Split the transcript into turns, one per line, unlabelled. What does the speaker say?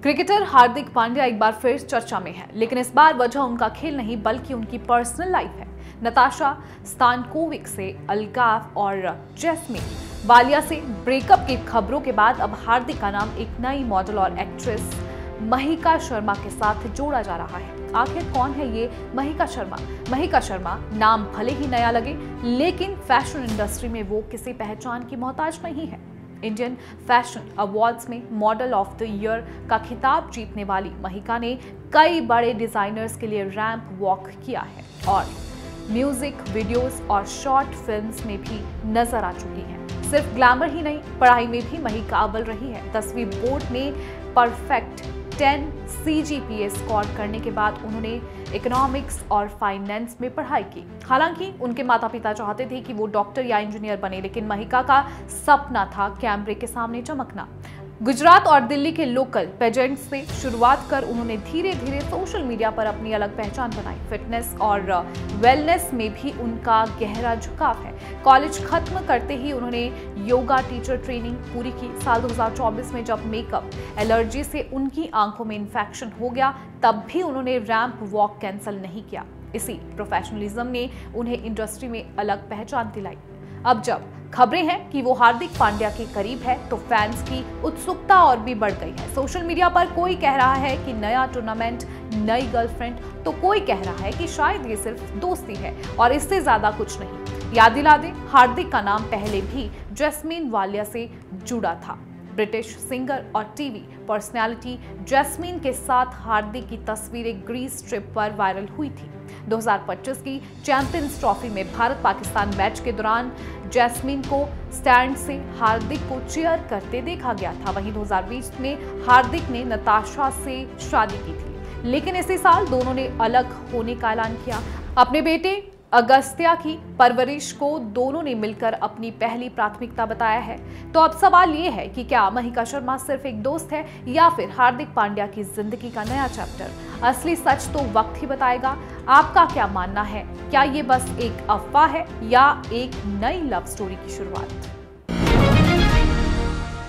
Cricketer Hardik Pandya एक बार फिर चर्चा में है, लेकिन इस बार वजह उनका खेल नहीं बल्कि उनकी पर्सनल लाइफ है। नताशा स्तानकोविक से अलगाव और जैस्मिन वालिया से ब्रेकअप की खबरों के बाद अब हार्दिक का नाम एक नई मॉडल और एक्ट्रेस महिका शर्मा के साथ जोड़ा जा रहा है। आखिर कौन है ये महिका शर्मा? महिका शर्मा नाम भले ही नया लगे, लेकिन फैशन इंडस्ट्री में वो किसी पहचान की मोहताज नहीं है। इंडियन फैशन अवार्ड्स में मॉडल ऑफ द ईयर का खिताब जीतने वाली महिका ने कई बड़े डिजाइनर्स के लिए रैंप वॉक किया है और म्यूजिक वीडियोस और शॉर्ट फिल्म्स में भी नजर आ चुकी हैं। सिर्फ ग्लैमर ही नहीं, पढ़ाई में भी महिका अव्वल रही है। 10वीं बोर्ड में परफेक्ट 10 CGPA स्कोर करने के बाद उन्होंने इकोनॉमिक्स और फाइनेंस में पढ़ाई की। हालांकि उनके माता पिता चाहते थे कि वो डॉक्टर या इंजीनियर बने, लेकिन महिका का सपना था कैमरे के सामने चमकना। गुजरात और दिल्ली के लोकल पेजेंट्स से शुरुआत कर उन्होंने धीरे धीरे सोशल मीडिया पर अपनी अलग पहचान बनाई। फिटनेस और वेलनेस में भी उनका गहरा झुकाव है। कॉलेज खत्म करते ही उन्होंने योगा टीचर ट्रेनिंग पूरी की। साल 2024 में जब मेकअप एलर्जी से उनकी आंखों में इन्फेक्शन हो गया, तब भी उन्होंने रैंप वॉक कैंसिल नहीं किया। इसी प्रोफेशनलिज्म ने उन्हें इंडस्ट्री में अलग पहचान दिलाई। अब जब खबरें हैं कि वो हार्दिक पांड्या के करीब है, तो फैंस की उत्सुकता और भी बढ़ गई है। सोशल मीडिया पर कोई कह रहा है कि नया टूर्नामेंट, नई गर्लफ्रेंड, तो कोई कह रहा है कि शायद ये सिर्फ दोस्ती है और इससे ज्यादा कुछ नहीं। याद दिला दें, हार्दिक का नाम पहले भी जैस्मिन वालिया से जुड़ा था। ब्रिटिश सिंगर और टीवी पर्सनैलिटी जैस्मिन के साथ हार्दिक की तस्वीरें ग्रीस ट्रिप पर वायरल हुई थी। 2025 की चैंपियंस ट्रॉफी में भारत पाकिस्तान मैच के दौरान जैस्मिन को स्टैंड से हार्दिक को चीयर करते देखा गया था। वहीं 2020 में हार्दिक ने नताशा से शादी की थी, लेकिन इसी साल दोनों ने अलग होने का ऐलान किया। अपने बेटे अगस्त्या की परवरिश को दोनों ने मिलकर अपनी पहली प्राथमिकता बताया है। तो अब सवाल ये है कि क्या महिका शर्मा सिर्फ एक दोस्त है या फिर हार्दिक पांड्या की जिंदगी का नया चैप्टर? असली सच तो वक्त ही बताएगा। आपका क्या मानना है? क्या ये बस एक अफवाह है या एक नई लव स्टोरी की शुरुआत?